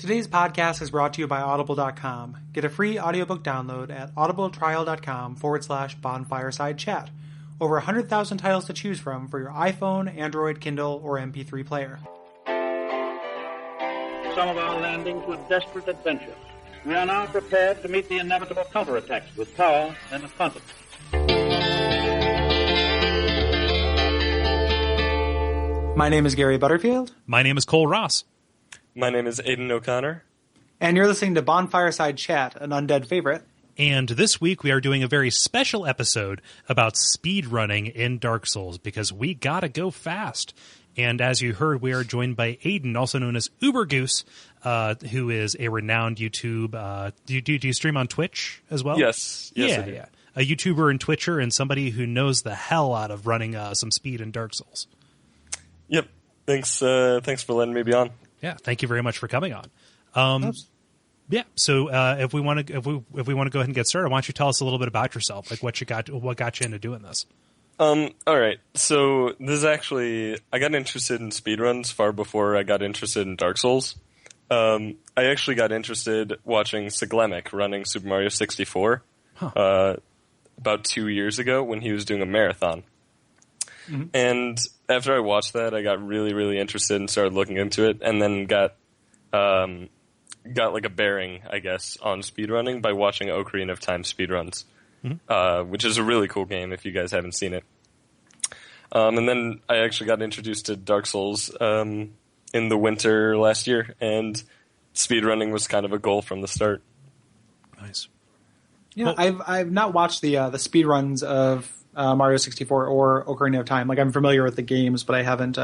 Today's podcast is brought to you by Audible.com. Get a free audiobook download at audibletrial.com/bonfireside chat. Over 100,000 titles to choose from for your iPhone, Android, Kindle, or MP3 player. Some of our landings were desperate adventures. We are now prepared to meet the inevitable counterattacks with power and with confidence. My name is Gary Butterfield. My name is Kole Ross. My name is Aidan O'Connor. And you're listening to Bonfireside Chat, an undead favorite. And this week we are doing a very special episode about speedrunning in Dark Souls, because we gotta go fast. And as you heard, we are joined by Aidan, also known as ubergoose, who is a renowned YouTube... do you stream on Twitch as well? Yes. I do. Yeah. A YouTuber and Twitcher, and somebody who knows the hell out of running some speed in Dark Souls. Yep. Thanks for letting me be on. Yeah, thank you very much for coming on. Yeah, so if we want to go ahead and get started, why don't you tell us a little bit about yourself, like what got you into doing this? All right. So this is actually, I got interested in speedruns far before I got interested in Dark Souls. I actually got interested watching Siglemic running Super Mario 64 about 2 years ago when he was doing a marathon. Mm-hmm. And after I watched that, I got really, really interested and started looking into it, and then got like a bearing, I guess, on speedrunning by watching Ocarina of Time speedruns, which is a really cool game if you guys haven't seen it. And then I actually got introduced to Dark Souls in the winter last year, and speedrunning was kind of a goal from the start. Nice. Yeah, well, I've not watched the speedruns of Mario 64 or Ocarina of Time. Like, I'm familiar with the games, but I haven't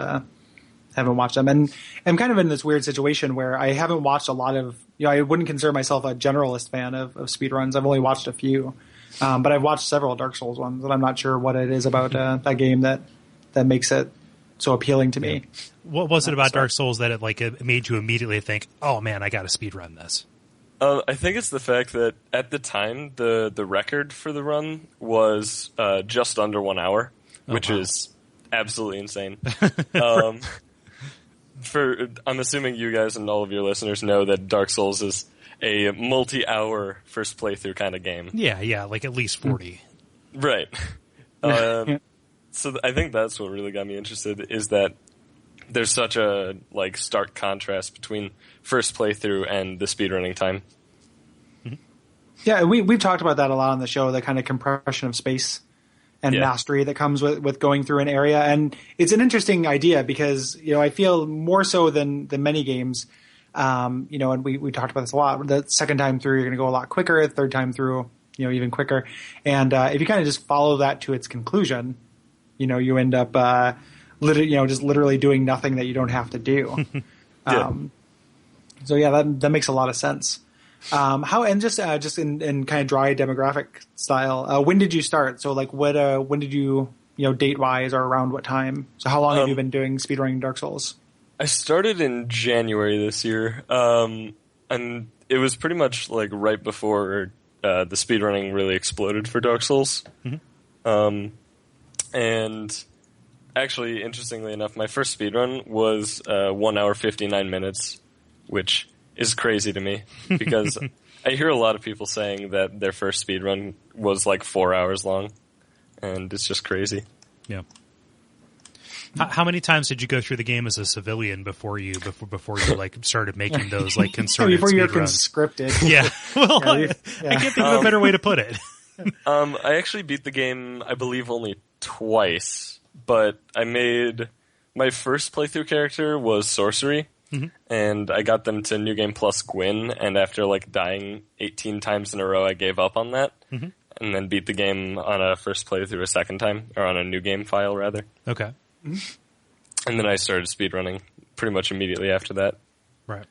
watched them. And I'm kind of in this weird situation where I haven't watched a lot of, I wouldn't consider myself a generalist fan of speedruns. I've only watched a few, but I've watched several Dark Souls ones, and I'm not sure what it is about that game that makes it so appealing to me. What was it about Dark Souls that it made you immediately think, oh man, I got to speedrun this? I think it's the fact that at the time, the record for the run was just under 1 hour, which is absolutely insane. I'm assuming you guys and all of your listeners know that Dark Souls is a multi-hour first playthrough kind of game. Yeah, like at least 40. Right. So I think that's what really got me interested, is that there's such a stark contrast between first playthrough and the speedrunning time. Yeah, we've talked about that a lot on the show, the kind of compression of space and mastery that comes with going through an area. And it's an interesting idea because, I feel more so than many games, and we talked about this a lot. The second time through, you're going to go a lot quicker. The third time through, even quicker. And if you kind of just follow that to its conclusion, you end up just literally doing nothing that you don't have to do. So that makes a lot of sense. Just in kind of dry demographic style, when did you start? So when did you, date wise, or around what time? So how long have you been doing speedrunning Dark Souls? I started in January this year. And it was pretty much right before the speedrunning really exploded for Dark Souls. Mm-hmm. And actually, interestingly enough, my first speedrun was 1 hour 59 minutes, which is crazy to me because I hear a lot of people saying that their first speedrun was 4 hours long, and it's just crazy. Yeah. How many times did you go through the game as a civilian before you started making those concerted before you're runs? Conscripted? Yeah. Well, I can't think of a better way to put it. I actually beat the game, I believe, only twice, but I made my first playthrough character was Sorcery. Mm-hmm. And I got them to New Game Plus Gwyn, and after dying 18 times in a row, I gave up on that, and then beat the game on a first playthrough a second time, or on a New Game file, rather. Okay. Mm-hmm. And then I started speedrunning pretty much immediately after that. Right.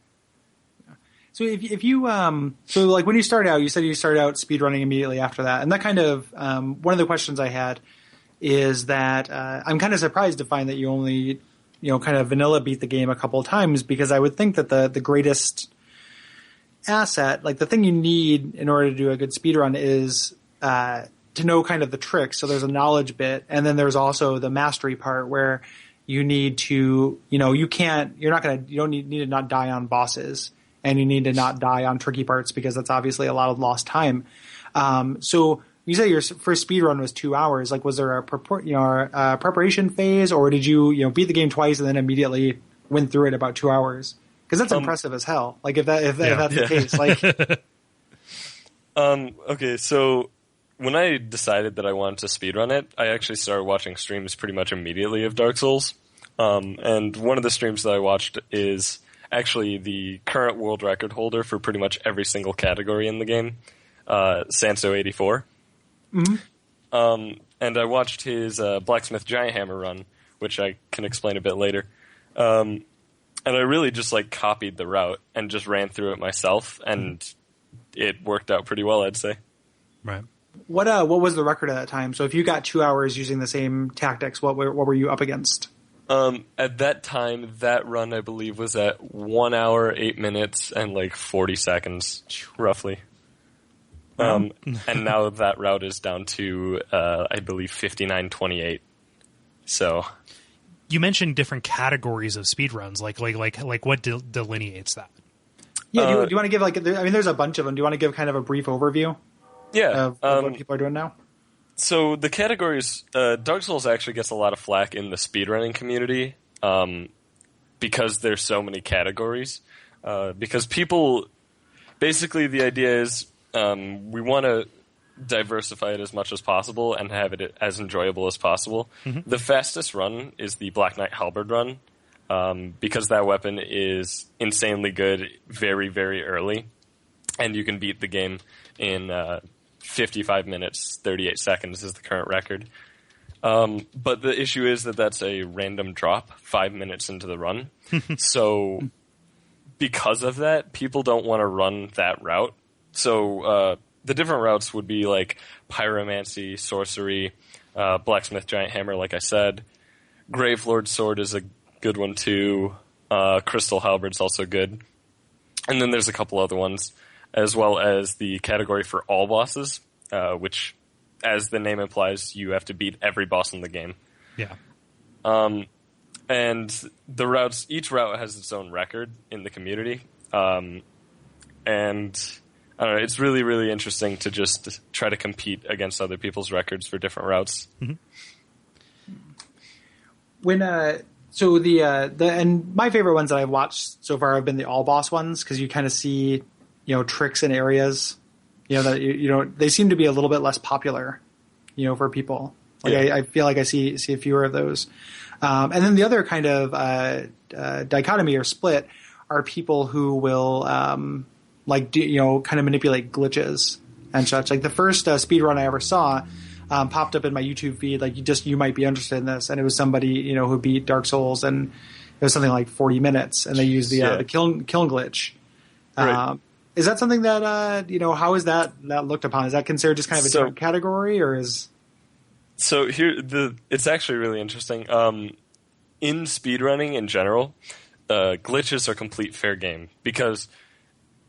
So if you when you started out, you said you started out speedrunning immediately after that, and that kind of one of the questions I had is that I'm kind of surprised to find that you only kind of vanilla beat the game a couple of times, because I would think that the greatest asset, the thing you need in order to do a good speedrun is to know kind of the tricks. So there's a knowledge bit, and then there's also the mastery part where you need to, you don't need to not die on bosses. and you need to not die on tricky parts because that's obviously a lot of lost time. So you say your first speed run was 2 hours. Like, was there a preparation phase, or did you beat the game twice and then immediately went through it about 2 hours? Because that's impressive as hell. Like, if that's the case, like. Okay, so when I decided that I wanted to speedrun it, I actually started watching streams pretty much immediately of Dark Souls. And one of the streams that I watched is actually the current world record holder for pretty much every single category in the game, Sanso84. Mm-hmm. And I watched his Blacksmith Giant Hammer run, which I can explain a bit later. And I really just copied the route and just ran through it myself, and it worked out pretty well, I'd say. Right. What was the record at that time? So if you got 2 hours using the same tactics, what were you up against? At that time, that run I believe was at 1 hour, 8 minutes, and 40 seconds, roughly. And now that route is down to I believe 59:28. So. You mentioned different categories of speedruns, like what delineates that? Yeah, do you want to give there's a bunch of them. Do you want to give kind of a brief overview? Yeah, of what people are doing now. So the categories, Dark Souls actually gets a lot of flack in the speedrunning community because there's so many categories. Because people, basically the idea is we want to diversify it as much as possible and have it as enjoyable as possible. Mm-hmm. The fastest run is the Black Knight Halberd run, because that weapon is insanely good very, very early, and you can beat the game in 55 minutes, 38 seconds is the current record. But the issue is that that's a random drop 5 minutes into the run. So because of that, people don't want to run that route. So the different routes would be Pyromancy, Sorcery, Blacksmith Giant Hammer, like I said. Gravelord Sword is a good one too. Crystal Halberd's also good. And then there's a couple other ones, as well as the category for all bosses, which, as the name implies, you have to beat every boss in the game. Yeah. And the routes, each route has its own record in the community. And I don't know, it's really, really interesting to just try to compete against other people's records for different routes. Mm-hmm. And my favorite ones that I've watched so far have been the all boss ones, because you kind of see, tricks in areas, that they seem to be a little bit less popular, for people. I feel like I see a fewer of those. And then the other kind of dichotomy or split are people who will kind of manipulate glitches and such. Like the first speed run I ever saw popped up in my YouTube feed. You might be interested in this, and it was somebody who beat Dark Souls, and it was something like 40 minutes, and they used the kiln glitch. Right. Is that something that how is that looked upon? Is that considered just kind of a different category, or is? So it's actually really interesting. In speedrunning in general, glitches are complete fair game, because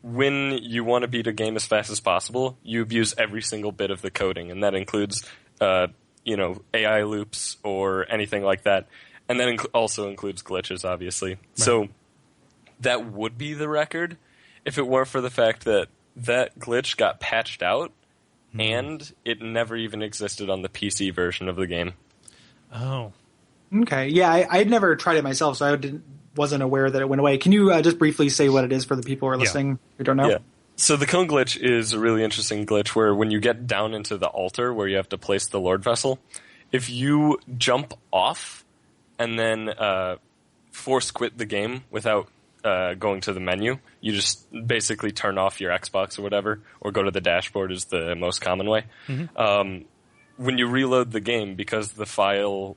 when you want to beat a game as fast as possible, you abuse every single bit of the coding, and that includes, AI loops or anything like that, and that also includes glitches, obviously. Right. So that would be the record if it weren't for the fact that glitch got patched out, and it never even existed on the PC version of the game. Oh. Okay. Yeah, I had never tried it myself, so I wasn't aware that it went away. Can you just briefly say what it is for the people who are listening who don't know? Yeah. So the cone glitch is a really interesting glitch where when you get down into the altar where you have to place the Lord Vessel, if you jump off and then force quit the game without going to the menu, you just basically turn off your Xbox or whatever, or go to the dashboard is the most common way. Mm-hmm. When you reload the game, because the file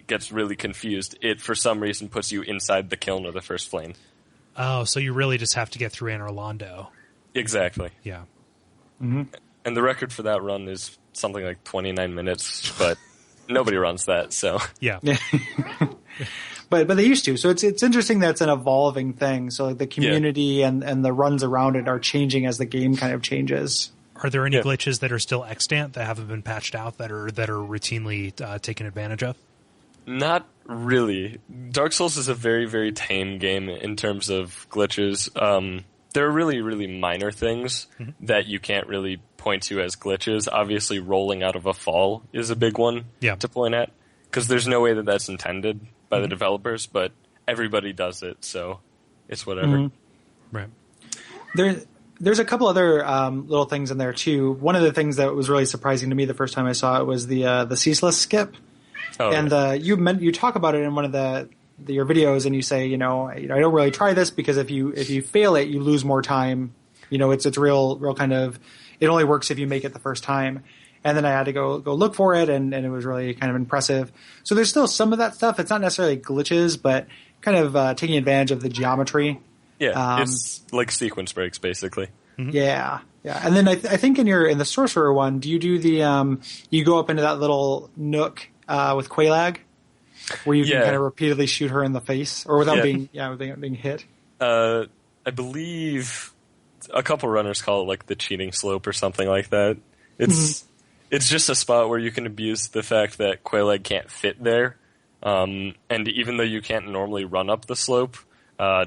gets really confused, it for some reason puts you inside the kiln or the first flame. Oh, so you really just have to get through Anor Londo. Exactly. Yeah. Mm-hmm. And the record for that run is something like 29 minutes, but nobody runs that, so. Yeah. But they used to. So it's interesting that it's an evolving thing. So the community and the runs around it are changing as the game kind of changes. Are there any glitches that are still extant that haven't been patched out that are routinely taken advantage of? Not really. Dark Souls is a very, very tame game in terms of glitches. There are really, really minor things that you can't really point to as glitches. Obviously, rolling out of a fall is a big one to point at, because there's no way that that's intended by the developers, but everybody does it, so it's whatever. Right. There's a couple other little things in there too. One of the things that was really surprising to me the first time I saw it was the ceaseless skip. Oh, and you talk about it in one of your videos, and you say, I don't really try this because if you fail it, you lose more time. It's real kind of, it only works if you make it the first time. And then I had to go look for it, and it was really kind of impressive. So there's still some of that stuff. It's not necessarily glitches, but kind of taking advantage of the geometry. Yeah, it's like sequence breaks, basically. Yeah. And then I think in the sorcerer one, do you do the you go up into that little nook with Quelaag, where you can kind of repeatedly shoot her in the face, or without being hit? I believe a couple runners call it like the cheating slope or something like that. It's just a spot where you can abuse the fact that Quelaag can't fit there, and even though you can't normally run up the slope,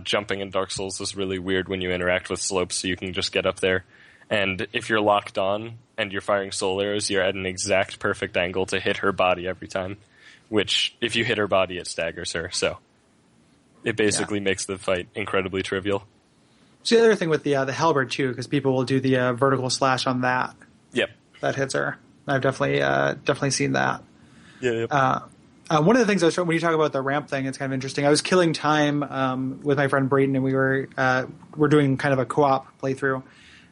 jumping in Dark Souls is really weird when you interact with slopes, so you can just get up there. And if you're locked on and you're firing soul arrows, you're at an exact perfect angle to hit her body every time, which if you hit her body, it staggers her. So it basically makes the fight incredibly trivial. So the other thing with the halberd too, because people will do the vertical slash on that. Yep. That hits her. I've definitely seen that. Yeah. One of the things when you talk about the ramp thing, it's kind of interesting. I was killing time with my friend Brayden, and we're doing kind of a co-op playthrough,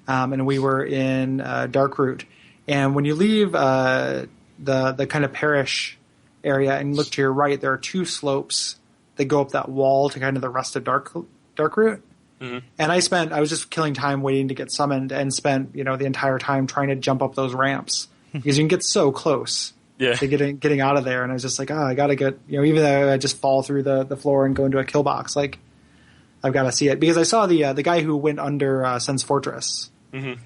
and we were in Darkroot. And when you leave the kind of parish area and look to your right, there are two slopes that go up that wall to kind of the rest of Darkroot. And I was just killing time waiting to get summoned, and spent the entire time trying to jump up those ramps because you can get so close. To getting out of there, and I was just like, I gotta get, even though I just fall through the floor and go into a kill box, like I've got to see it, because I saw the guy who went under Sen's Fortress.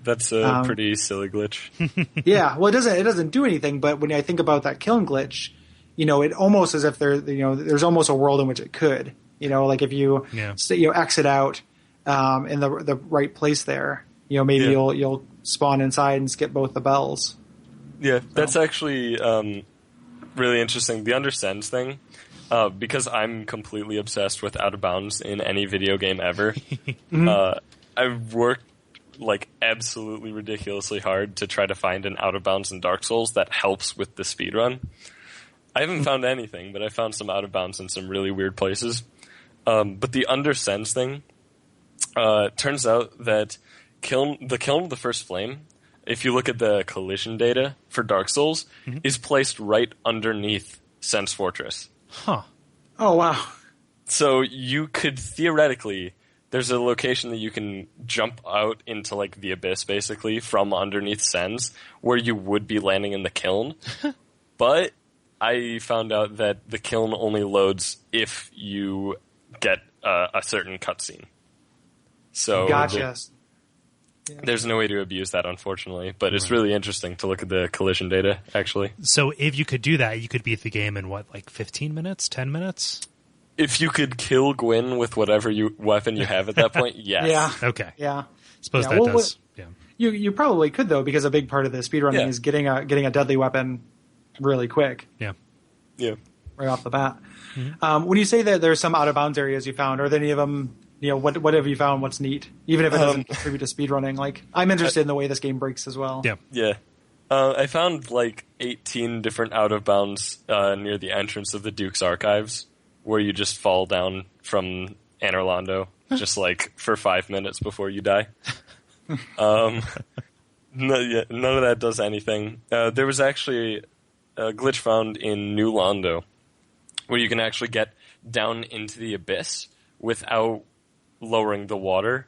That's a pretty silly glitch. Yeah, well, it doesn't do anything, but when I think about that killing glitch, it almost as if there's almost a world in which it could, like if you exit out in the right place there, maybe you'll spawn inside and skip both the bells. Yeah, that's actually really interesting. The Undersends thing, because I'm completely obsessed with Out of Bounds in any video game ever, I've worked like absolutely ridiculously hard to try to find an Out of Bounds in Dark Souls that helps with the speedrun. I haven't found anything, but I found some Out of Bounds in some really weird places. But the Undersends thing, turns out that the Kiln of the First Flame, if you look at the collision data for Dark Souls, is placed right underneath Sen's Fortress. Huh. Oh, wow. So you could theoretically, there's a location that you can jump out into like the abyss basically from underneath Sen's, where you would be landing in the kiln. But I found out that the kiln only loads if you get a certain cutscene. So gotcha. There's no way to abuse that, unfortunately, but it's really interesting to look at the collision data, actually. So if you could do that, you could beat the game in, 15 minutes, 10 minutes? If you could kill Gwyn with whatever weapon you have at that point, yes. Yeah. Okay. Yeah. Suppose that does. Yeah. You probably could, though, because a big part of the speedrunning is getting a deadly weapon really quick. Yeah. Yeah. Right off the bat. When you say that there's some out of bounds areas you found, are there any of them? What have you found? What's neat? Even if it doesn't contribute to speedrunning. Like, I'm interested in the way this game breaks as well. Yeah. Yeah. I found 18 different out of bounds near the entrance of the Duke's Archives, where you just fall down from Anor Londo just for 5 minutes before you die. None of that does anything. There was actually a glitch found in New Londo where you can actually get down into the abyss without lowering the water.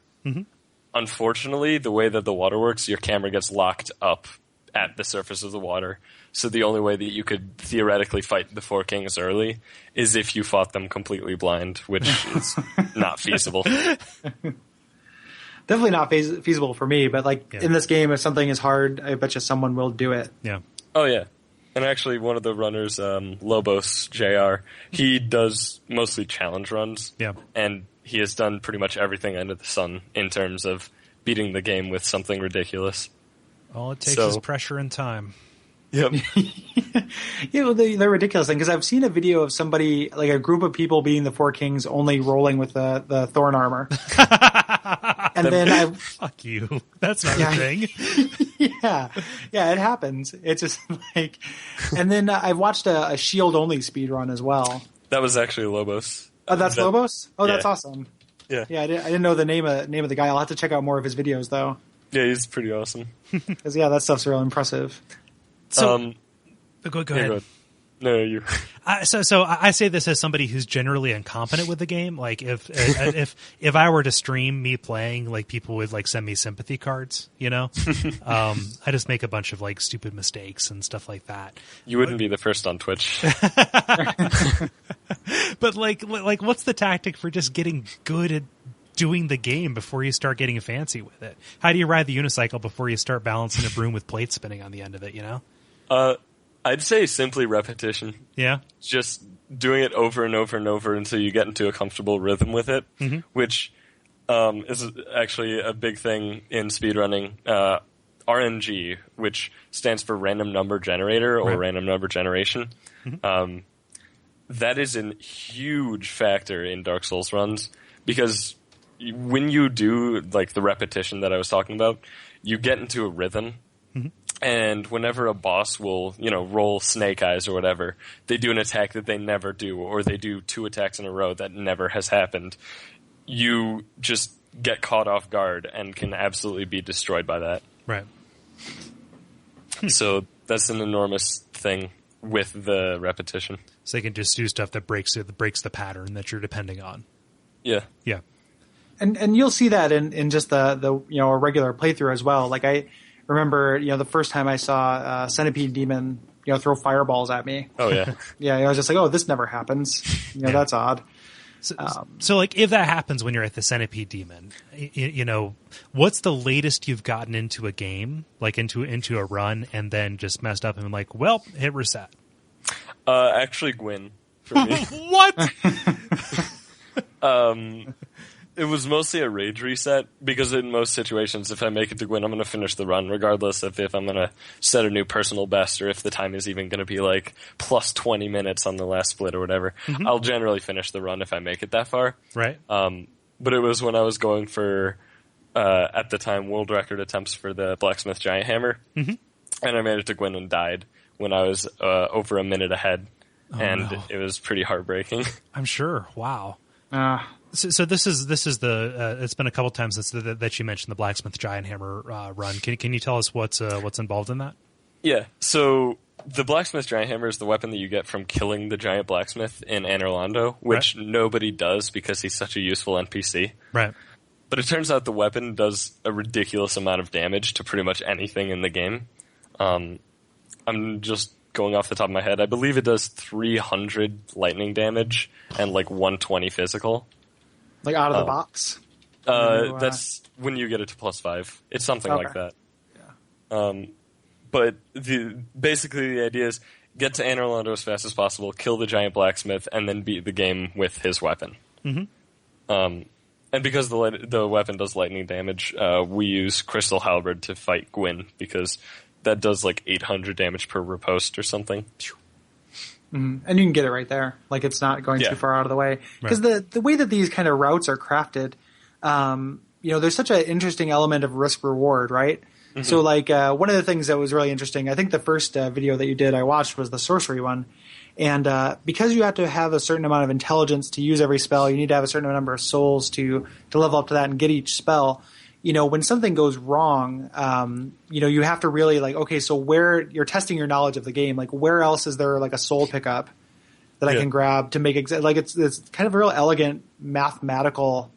Unfortunately, the way that the water works, your camera gets locked up at the surface of the water. So the only way that you could theoretically fight the Four Kings early is if you fought them completely blind, which is not feasible. Definitely not feasible for me, but in this game, if something is hard, I bet you someone will do it. Yeah. Oh, yeah. And actually, one of the runners, Lobos Jr., he does mostly challenge runs. Yeah. And he has done pretty much everything under the sun in terms of beating the game with something ridiculous. All it takes is pressure and time. Yep. Yeah, well, the ridiculous thing, because I've seen a video of somebody, like a group of people beating the Four Kings only rolling with the Thorn armor. And then Fuck you. That's not a thing. Yeah, it happens. It's just like, and then I've watched a shield only speed run as well. That was actually Lobos. Oh, that's Lobos? Oh, yeah. That's awesome. Yeah. Yeah, I didn't know the name of the guy. I'll have to check out more of his videos though. Yeah, he's pretty awesome. Because that stuff's real impressive. So, go ahead. No, you. So I say this as somebody who's generally incompetent with the game. Like if I were to stream me playing, like people would like send me sympathy cards. You know, I just make a bunch of like stupid mistakes and stuff like that. You wouldn't be the first on Twitch. But like, what's the tactic for just getting good at doing the game before you start getting fancy with it? How do you ride the unicycle before you start balancing a broom with plates spinning on the end of it? You know. I'd say simply repetition. Yeah. Just doing it over and over and over until you get into a comfortable rhythm with it, which is actually a big thing in speedrunning. RNG, which stands for random number generator or random number generation. That is a huge factor in Dark Souls runs because when you do like the repetition that I was talking about, you get into a rhythm. And whenever a boss will, roll snake eyes or whatever, they do an attack that they never do, or they do 2 attacks in a row that never has happened. You just get caught off guard and can absolutely be destroyed by that. Right. So that's an enormous thing with the repetition. So they can just do stuff that breaks the pattern that you're depending on. Yeah. Yeah. And you'll see that in just the a regular playthrough as well. Like I remember, the first time I saw Centipede Demon, throw fireballs at me. Oh yeah. Yeah, I was just like, oh, this never happens. That's odd. So like, if that happens when you're at the Centipede Demon, what's the latest you've gotten into a game, like into a run, and then just messed up and been like, well, hit reset? Actually, Gwyn for me. What? It was mostly a rage reset, because in most situations, if I make it to Gwyn, I'm going to finish the run, regardless of if I'm going to set a new personal best or if the time is even going to be like plus 20 minutes on the last split or whatever. I'll generally finish the run if I make it that far. Right. But it was when I was going for, at the time, world record attempts for the Blacksmith Giant Hammer. And I made it to Gwyn and died when I was over a minute ahead. It was pretty heartbreaking. I'm sure. Wow. So this is the it's been a couple times since that you mentioned the Blacksmith Giant Hammer run. Can you tell us what's involved in that? Yeah. So the Blacksmith Giant Hammer is the weapon that you get from killing the giant blacksmith in Anor Londo, which nobody does because he's such a useful NPC. Right. But it turns out the weapon does a ridiculous amount of damage to pretty much anything in the game. I'm just going off the top of my head. I believe it does 300 lightning damage and like 120 physical. Like out of the box? That's when you get it to +5. It's something like that. Yeah. But basically the idea is get to Anor Londo as fast as possible, kill the giant blacksmith, and then beat the game with his weapon. And because the weapon does lightning damage, we use Crystal Halberd to fight Gwyn, because that does like 800 damage per riposte or something. And you can get it right there. Like, it's not going too far out of the way. Because the way that these kind of routes are crafted, there's such an interesting element of risk-reward, right? So, like, one of the things that was really interesting, I think the first video that you did I watched was the sorcery one. And because you have to have a certain amount of intelligence to use every spell, you need to have a certain number of souls to level up to that and get each spell. When something goes wrong, you have to really like, okay, so where you're testing your knowledge of the game, like where else is there like a soul pickup that I can grab to make it's kind of a real elegant mathematical,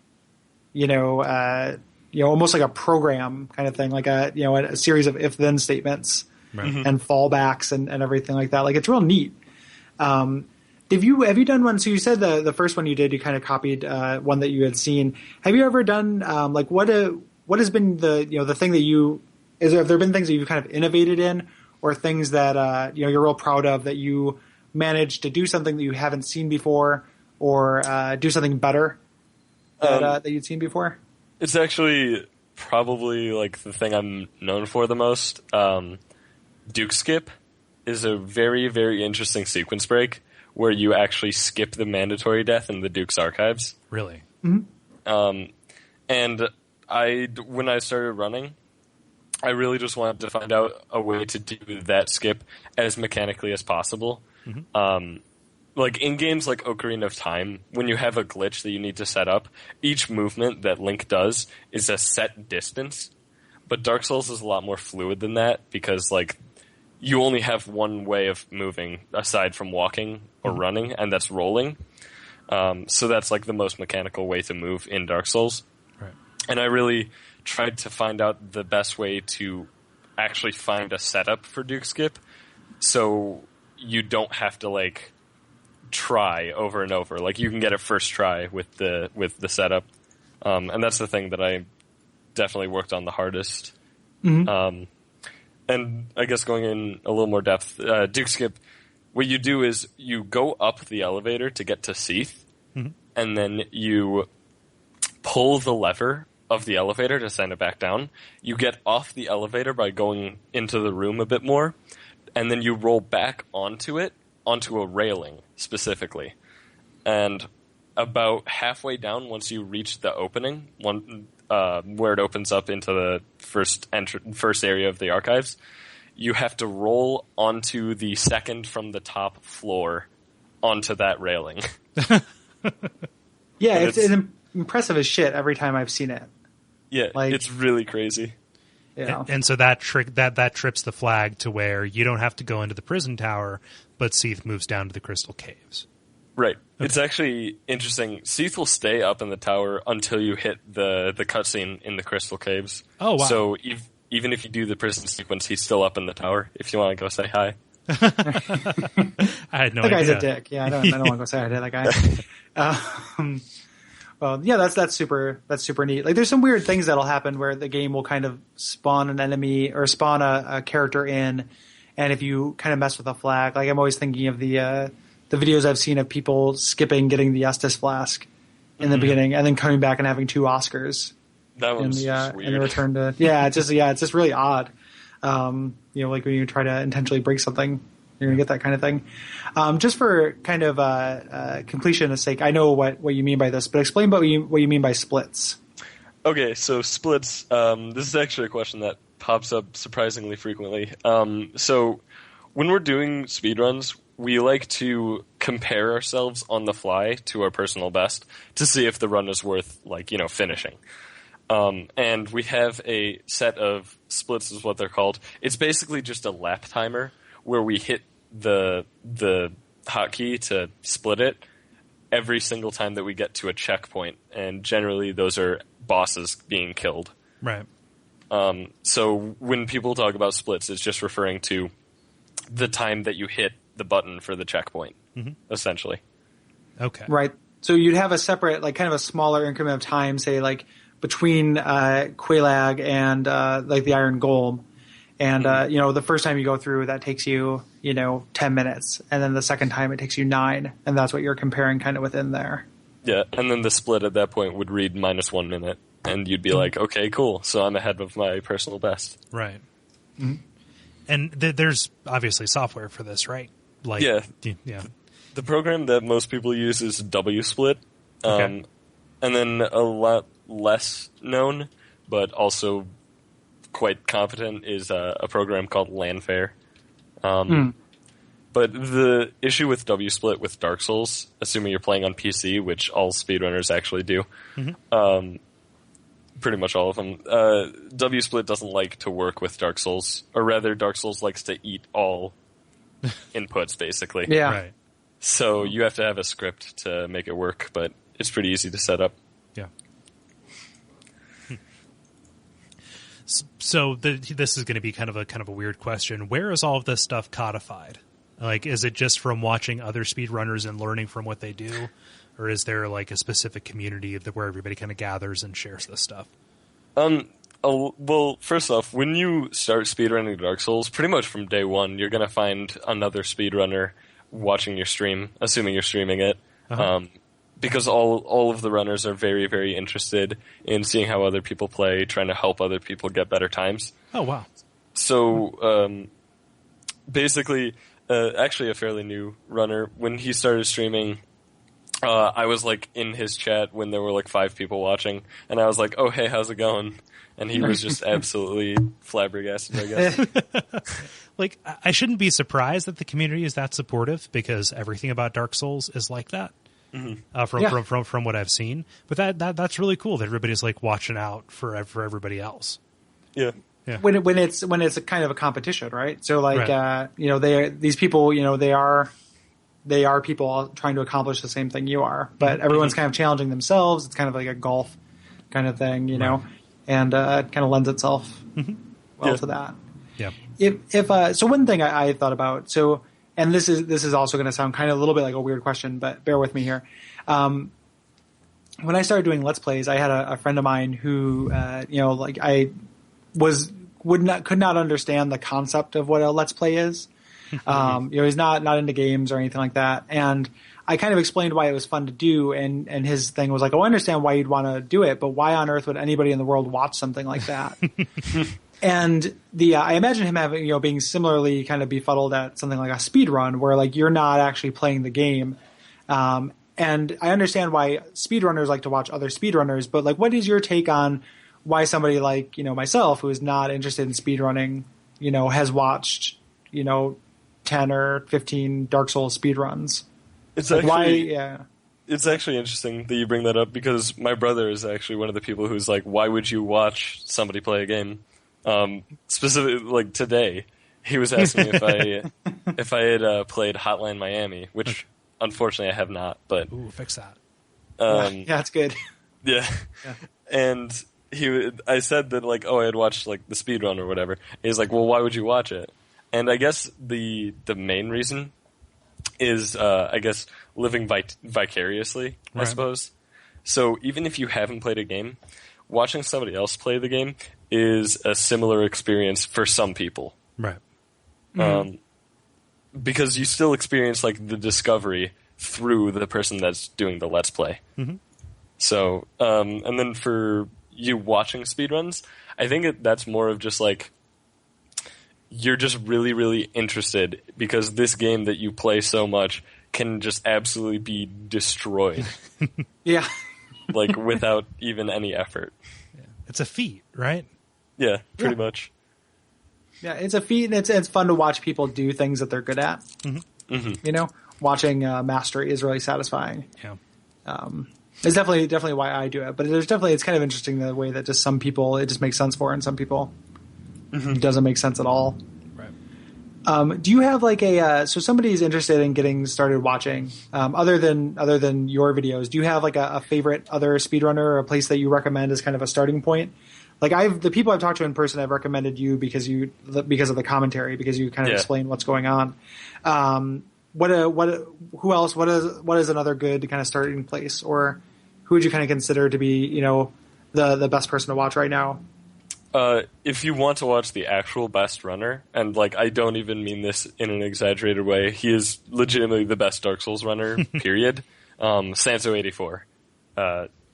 almost like a program kind of thing, like a series of if-then statements and fallbacks and everything like that. Like, it's real neat. Have you done one? So you said the first one you did, you kind of copied one that you had seen. Have you ever done what has been the thing that have there been things that you've kind of innovated in, or things that you're real proud of, that you managed to do something that you haven't seen before, or do something better that you'd seen before? It's actually probably like the thing I'm known for the most. Duke Skip is a very, very interesting sequence break where you actually skip the mandatory death in the Duke's archives. Really? Mm-hmm. And when I started running, I really just wanted to find out a way to do that skip as mechanically as possible. Mm-hmm. Like in games like Ocarina of Time, when you have a glitch that you need to set up, each movement that Link does is a set distance. But Dark Souls is a lot more fluid than that because like you only have one way of moving aside from walking or running, and that's rolling. So that's like the most mechanical way to move in Dark Souls. Right. And I really tried to find out the best way to actually find a setup for Duke Skip so you don't have to like try over and over. Like you can get it first try with the setup. And that's the thing that I definitely worked on the hardest. Mm-hmm. And I guess going in a little more depth, Duke Skip, what you do is you go up the elevator to get to Seath, mm-hmm. and then you pull the lever of the elevator to send it back down. You get off the elevator by going into the room a bit more, and then you roll back onto a railing specifically. And about halfway down, once you reach the opening, where it opens up into the first area of the archives, you have to roll onto the second from the top floor onto that railing. Yeah, it's impressive as shit every time I've seen it. Yeah, it's really crazy. Yeah. And so that trips the flag to where you don't have to go into the prison tower, but Seath moves down to the crystal caves. Right. Okay. It's actually interesting. Seath will stay up in the tower until you hit the cutscene in the crystal caves. Oh, wow. So even if you do the prison sequence, he's still up in the tower if you want to go say hi. I had no idea. That guy's a dick. Yeah, I don't want to go say hi to that guy. Well, yeah, that's super neat. Like, there's some weird things that'll happen where the game will kind of spawn an enemy or spawn a character in, and if you kind of mess with a flag, like I'm always thinking of the videos I've seen of people skipping getting the Estus flask in the beginning, and then coming back and having 2 Oscars. That one's weird. In the return to it's just really odd. Like when you try to intentionally break something, you're gonna get that kind of thing. Just for kind of completion's sake, I know what you mean by this, but explain what you mean by splits. Okay, so splits. This is actually a question that pops up surprisingly frequently. So when we're doing speedruns, we like to compare ourselves on the fly to our personal best to see if the run is worth finishing. And we have a set of splits, is what they're called. It's basically just a lap timer where we hit the hotkey to split it every single time that we get to a checkpoint, and generally those are bosses being killed. Right. So when people talk about splits, it's just referring to the time that you hit the button for the checkpoint, essentially. Okay. Right. So you'd have a separate, kind of a smaller increment of time, say, between Quelaag and the Iron Golem. And, the first time you go through, that takes you, 10 minutes. And then the second time it takes you 9. And that's what you're comparing kind of within there. Yeah, and then the split at that point would read -1 minute. And you'd be like, okay, cool. So I'm ahead of my personal best. Right. Mm-hmm. And there's obviously software for this, right? Yeah. Yeah. The program that most people use is WSplit. Okay. And then a lot less known, but also quite competent, is a program called Lanfair. But the issue with WSplit with Dark Souls, assuming you're playing on PC, which all speedrunners actually do, pretty much all of them, WSplit doesn't like to work with Dark Souls, or rather Dark Souls likes to eat all inputs, basically. Yeah. Right. So you have to have a script to make it work, but it's pretty easy to set up. Yeah. So this is going to be kind of a weird question. Where is all of this stuff codified? Is it just from watching other speedrunners and learning from what they do? Or is there a specific community where everybody kind of gathers and shares this stuff? Oh, well, first off, when you start speedrunning Dark Souls, pretty much from day one, you're going to find another speedrunner watching your stream, assuming you're streaming it. Uh-huh. Because all of the runners are very, very interested in seeing how other people play, trying to help other people get better times. Oh, wow. So, basically, actually a fairly new runner, when he started streaming, I was like in his chat when there were like 5 people watching, and I was like, "Oh, hey, how's it going?" And he was just absolutely flabbergasted, I guess. Like, I shouldn't be surprised that the community is that supportive, because everything about Dark Souls is like that. From what I've seen. But that's really cool that everybody's like watching out for everybody else. Yeah. Yeah. When it's a kind of a competition, right? So like right. these people, they are people trying to accomplish the same thing you are, but everyone's kind of challenging themselves. It's kind of like a golf kind of thing, you know, and it kind of lends itself well to that. Yeah. If so one thing I thought about, so, and this is also going to sound kind of a little bit like a weird question, but bear with me here. When I started doing Let's Plays, I had a friend of mine who, like I could not understand the concept of what a Let's Play is. He's not into games or anything like that. And I kind of explained why it was fun to do. And his thing was like, oh, I understand why you'd want to do it, but why on earth would anybody in the world watch something like that? And I imagine him having, being similarly kind of befuddled at something like a speed run where like you're not actually playing the game. And I understand why speedrunners like to watch other speedrunners, but like, what is your take on why somebody like, myself, who is not interested in speedrunning, has watched, 10 or 15 Dark Souls speedruns? It's like actually, why, it's actually interesting that you bring that up, because my brother is actually one of the people who's like, why would you watch somebody play a game? Specifically, like today, he was asking me if I had played Hotline Miami, which unfortunately I have not. But ooh, fix that. yeah, that's good. Yeah. And I said that like, oh, I had watched like the speedrun or whatever. He's like, well, why would you watch it? And I guess the main reason is I guess living vicariously, I suppose. So even if you haven't played a game, watching somebody else play the game is a similar experience for some people. Right. Because you still experience like the discovery through the person that's doing the Let's Play. Mm-hmm. So, and then for you watching speedruns, I think that's more of just like, you're just really, really interested because this game that you play so much can just absolutely be destroyed. Yeah. Like without even any effort. Yeah. It's a feat, right? Yeah, pretty much. Yeah, it's a feat, and it's fun to watch people do things that they're good at. Mm-hmm. Mm-hmm. Watching mastery is really satisfying. Yeah. It's definitely why I do it. But it's kind of interesting the way that just some people it just makes sense for, and some people it doesn't make sense at all. Right. Do you have like so somebody's interested in getting started watching, other than your videos, do you have like a favorite other speedrunner or a place that you recommend as kind of a starting point? Like the people I've talked to in person, I've recommended you because of the commentary, because you kind of explain what's going on. Who else? What is another good kind of starting place, or who would you kind of consider to be, the best person to watch right now? If you want to watch the actual best runner, and like I don't even mean this in an exaggerated way, he is legitimately the best Dark Souls runner, period. Sanso84.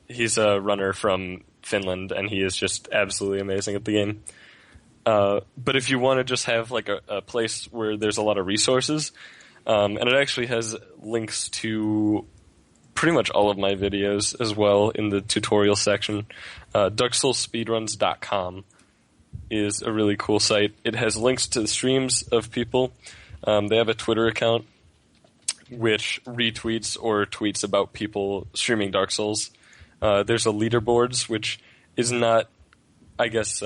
He's a runner from Finland, and he is just absolutely amazing at the game. But if you want to just have like a place where there's a lot of resources, and it actually has links to pretty much all of my videos as well in the tutorial section. DarkSoulsSpeedruns.com is a really cool site. It has links to the streams of people. They have a Twitter account which retweets or tweets about people streaming Dark Souls. There's a leaderboards, which is not, I guess,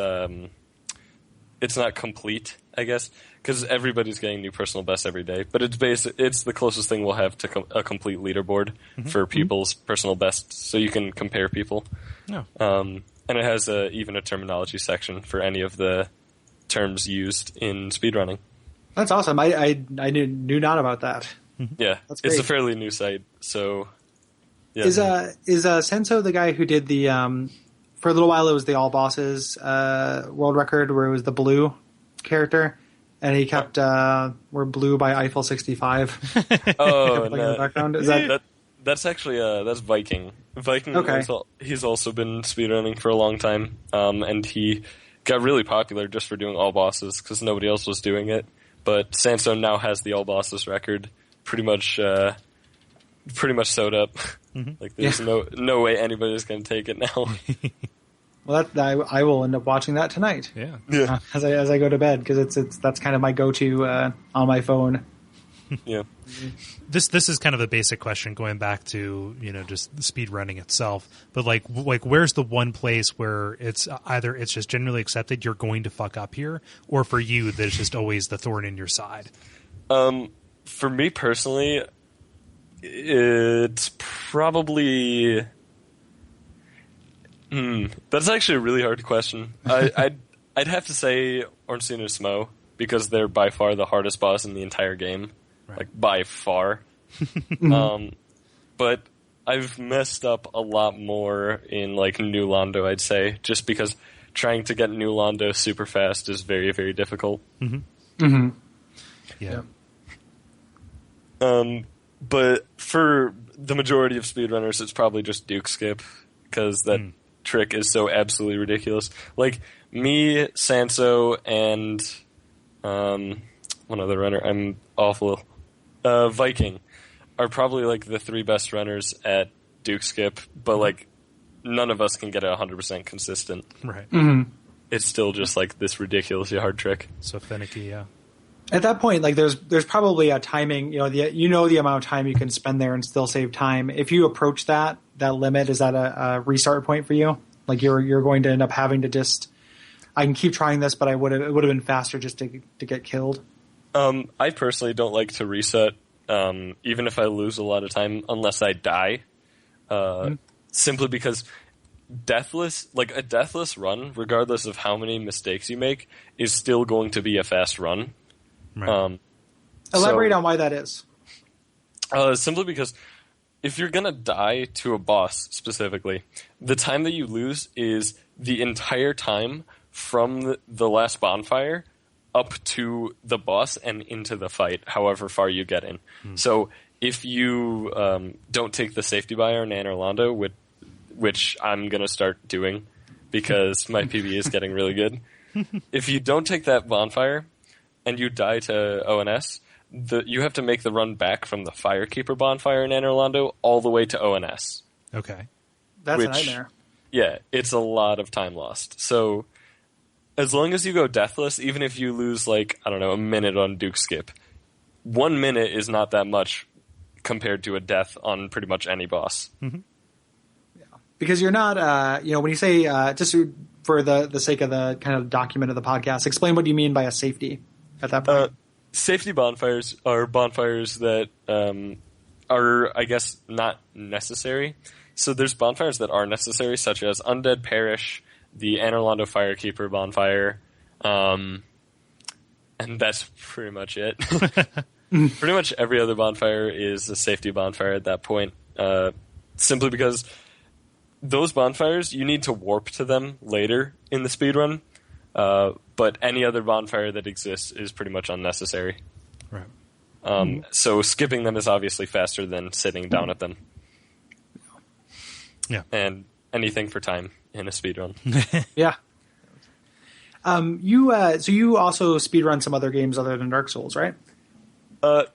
it's not complete, I guess, because everybody's getting new personal best every day. But it's the closest thing we'll have to a complete leaderboard for people's personal best, so you can compare people. No. And it has even a terminology section for any of the terms used in speedrunning. That's awesome. I knew not about that. Yeah, That's great. It's a fairly new site, so... Yeah. Is Senso the guy who did the for a little while it was the all bosses world record where it was the blue character, and he kept we're blue by Eiffel 65. Oh, in no. the background. Is that's actually that's Viking. Viking. Okay. He's also been speedrunning for a long time, and he got really popular just for doing all bosses because nobody else was doing it. But Sanso now has the all bosses record, pretty much sewed up. Mm-hmm. Like there's no way anybody's going to take it now. Well, I will end up watching that tonight. Yeah. As I go to bed, because that's kind of my go-to on my phone. Yeah. This is kind of a basic question going back to, just speed running itself. But like where's the one place where it's either it's just generally accepted you're going to fuck up here, or for you that it's just always the thorn in your side? For me personally, it's probably that's actually a really hard question. I'd have to say Ornstein and Smo, because they're by far the hardest boss in the entire game. Right. Like, by far. But I've messed up a lot more in, like, New Londo, I'd say, just because trying to get New Londo super fast is very, very difficult. Mm-hmm. Mm-hmm. Yeah. But for the majority of speedrunners, it's probably just Duke Skip, because that trick is so absolutely ridiculous. Like, me, Sanso, and one other runner, I'm awful, Viking, are probably like the three best runners at Duke Skip, but like none of us can get it 100% consistent. Right. Mm-hmm. It's still just like this ridiculously hard trick. So finicky, yeah. At that point, like there's probably a timing, the amount of time you can spend there and still save time. If you approach that limit, is that a restart point for you? Like you're going to end up having to I can keep trying this, but it would have been faster just to get killed. I personally don't like to reset, even if I lose a lot of time, unless I die. Simply because a deathless run, regardless of how many mistakes you make, is still going to be a fast run. Right. Elaborate on why that is. Simply because if you're going to die to a boss specifically, the time that you lose is the entire time from the last bonfire up to the boss and into the fight, however far you get in. So if you don't take the safety buyer in Anor Londo, which I'm going to start doing because my PB is getting really good, if you don't take that bonfire and you die to ONS, you have to make the run back from the Firekeeper bonfire in Anor Londo all the way to ONS. Okay. That's a nightmare. Yeah, it's a lot of time lost. So as long as you go deathless, even if you lose, like, I don't know, a minute on Duke Skip, 1 minute is not that much compared to a death on pretty much any boss. Mm-hmm. Yeah. Because you're not, when you say, just for the sake of the kind of document of the podcast, explain what you mean by a safety at that point. Safety bonfires are bonfires that are, I guess, not necessary. So there's bonfires that are necessary, such as Undead Parish, the Anor Londo Firekeeper bonfire, and that's pretty much it. Pretty much every other bonfire is a safety bonfire at that point, simply because those bonfires, you need to warp to them later in the speedrun, but any other bonfire that exists is pretty much unnecessary. Right. So skipping them is obviously faster than sitting down at them. Yeah. And anything for time in a speedrun. Yeah. So you also speedrun some other games other than Dark Souls, right?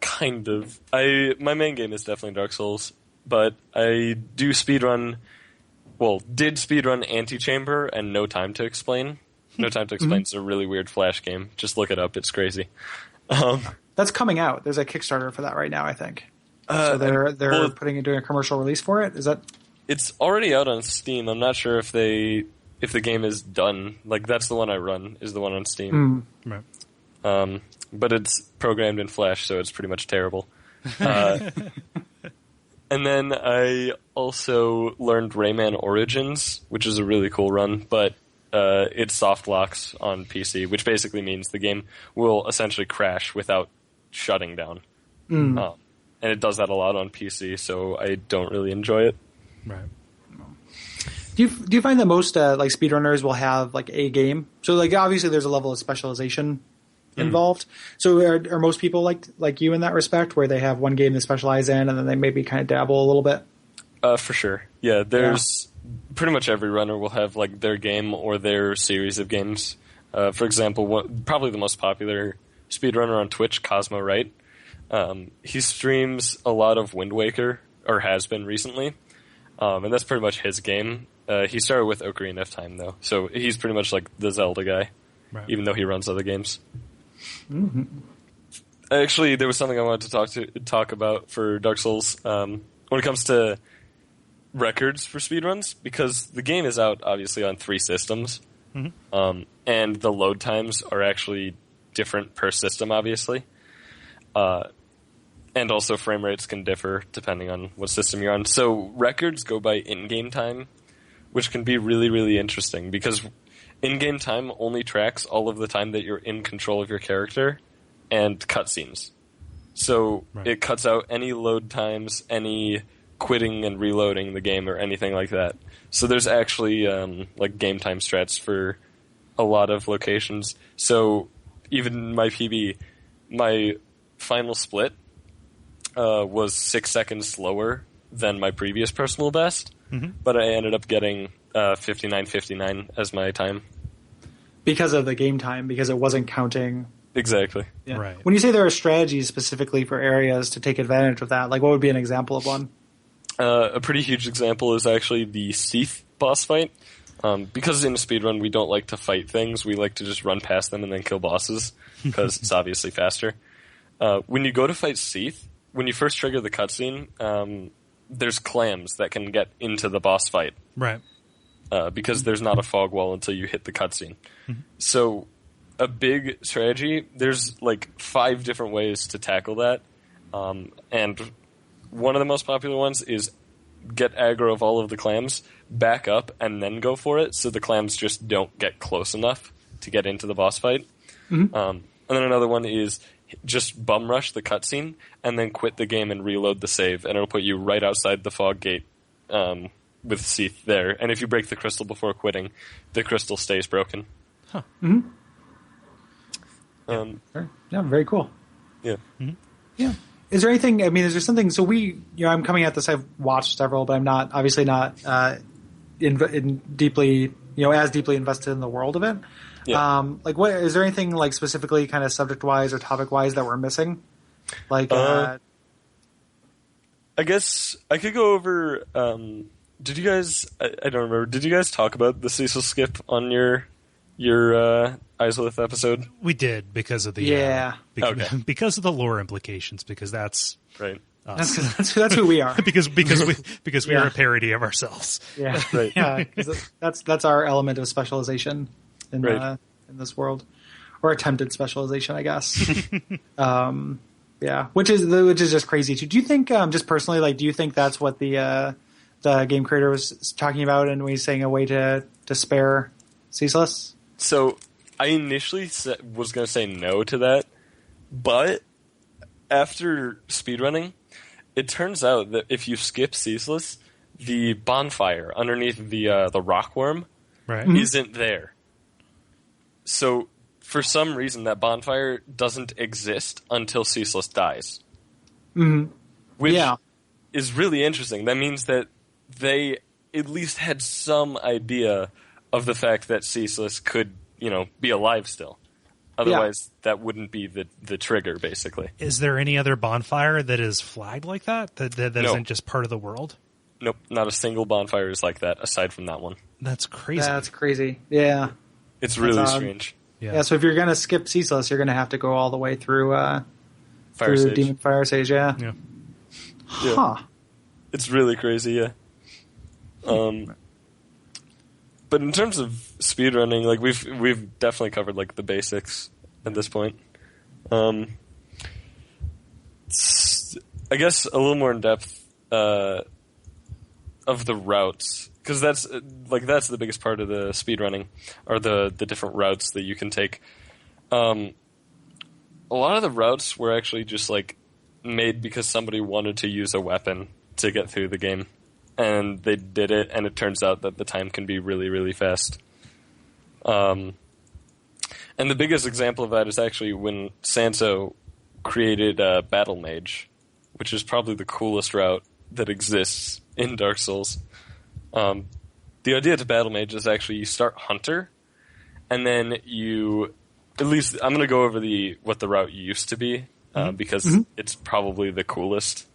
Kind of. My main game is definitely Dark Souls, but I do speedrun. Well, did speedrun Antichamber and No Time to Explain. No Time to Explain is a really weird Flash game. Just look it up; it's crazy. That's coming out. There's a Kickstarter for that right now, I think. So they're doing a commercial release for it. Is that? It's already out on Steam. I'm not sure if the game is done. Like, that's the one I run, is the one on Steam. Right. But it's programmed in Flash, so it's pretty much terrible. And then I also learned Rayman Origins, which is a really cool run, but it soft locks on PC, which basically means the game will essentially crash without shutting down. And it does that a lot on PC, so I don't really enjoy it. Right. Do you find that most like speedrunners will have like a game? So like obviously there's a level of specialization involved. So are most people like you in that respect, where they have one game they specialize in and then they maybe kind of dabble a little bit? For sure. Yeah, there's pretty much every runner will have like their game or their series of games. For example, probably the most popular speedrunner on Twitch, Cosmo Wright. He streams a lot of Wind Waker, or has been recently, and that's pretty much his game. He started with Ocarina of Time, though, so he's pretty much like the Zelda guy, right, even though he runs other games. Mm-hmm. Actually, there was something I wanted to talk about for Dark Souls when it comes to records for speedruns, because the game is out, obviously, on 3 systems, and the load times are actually different per system, obviously. And also frame rates can differ depending on what system you're on. So records go by in-game time, which can be really, really interesting, because in-game time only tracks all of the time that you're in control of your character and cutscenes. So it cuts out any load times, any quitting and reloading the game, or anything like that. So there's actually like game time strats for a lot of locations. So even my PB, my final split was 6 seconds slower than my previous personal best, but I ended up getting 59.59 as my time. Because of the game time, because it wasn't counting. Exactly. Yeah. Right. When you say there are strategies specifically for areas to take advantage of that, like what would be an example of one? A pretty huge example is actually the Seath boss fight. Because in a speedrun we don't like to fight things, we like to just run past them and then kill bosses, because it's obviously faster. When you go to fight Seath, when you first trigger the cutscene, there's clams that can get into the boss fight. Right. Because there's not a fog wall until you hit the cutscene. So a big strategy, there's like 5 different ways to tackle that. And one of the most popular ones is get aggro of all of the clams, back up, and then go for it, so the clams just don't get close enough to get into the boss fight. And then another one is just bum rush the cutscene, and then quit the game and reload the save, and it'll put you right outside the fog gate with Seath there. And if you break the crystal before quitting, the crystal stays broken. Huh. Yeah, very cool. Yeah. Yeah. Is there anything, I mean, is there something, so I'm coming at this, I've watched several, but I'm obviously not in deeply, as deeply invested in the world of it. Yeah. Like what, is there anything like specifically kind of subject-wise or topic-wise that we're missing? Like, I guess I could go over, did you guys, I don't remember, did you guys talk about the Cecil skip on your Izalith episode? We did, because of the because of the lore implications, because that's right. That's who we are. because we are a parody of ourselves. Yeah, right. Yeah, that's our element of specialization in in this world, or attempted specialization, I guess. Yeah, which is just crazy too. Do you think, just personally, like, do you think that's what the game creator was talking about, and when he's saying a way to spare Ceaseless? So I initially was going to say no to that, but after speedrunning, it turns out that if you skip Ceaseless, the bonfire underneath the rockworm isn't there. So for some reason, that bonfire doesn't exist until Ceaseless dies. Which is really interesting. That means that they at least had some idea of the fact that Ceaseless could, be alive still. Otherwise, that wouldn't be the trigger, basically. Is there any other bonfire that is flagged like that? That isn't just part of the world? Nope, not a single bonfire is like that, aside from that one. That's crazy. That's crazy. Yeah. It's really strange. Yeah, so if you're going to skip Ceaseless, you're going to have to go all the way through Fire Sage. Demon Fire Sage, yeah. Huh. It's really crazy, yeah. But in terms of speedrunning, like we've definitely covered like the basics at this point. I guess a little more in depth of the routes, because that's the biggest part of the speedrunning, are the different routes that you can take. A lot of the routes were actually just like made because somebody wanted to use a weapon to get through the game. and they did it, and it turns out that the time can be really, really fast. And the biggest example of that is actually when Sanso created Battle Mage, which is probably the coolest route that exists in Dark Souls. The idea to Battle Mage is actually you start Hunter, and then you... At least I'm going to go over what the route used to be, because it's probably the coolest.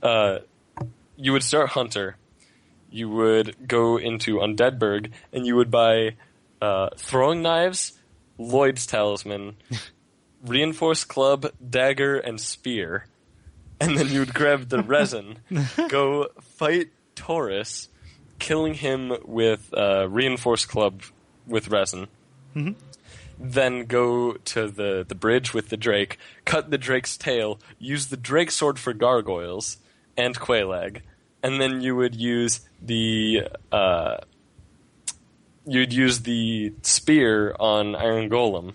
You would start Hunter, you would go into Undeadburg, and you would buy throwing knives, Lloyd's Talisman, Reinforced Club, Dagger, and Spear. And then you would grab the resin, go fight Taurus, killing him with Reinforced Club with resin. Mm-hmm. Then go to the bridge with the Drake, cut the Drake's tail, use the Drake sword for gargoyles and Quelaag, and then you would use the spear on Iron Golem,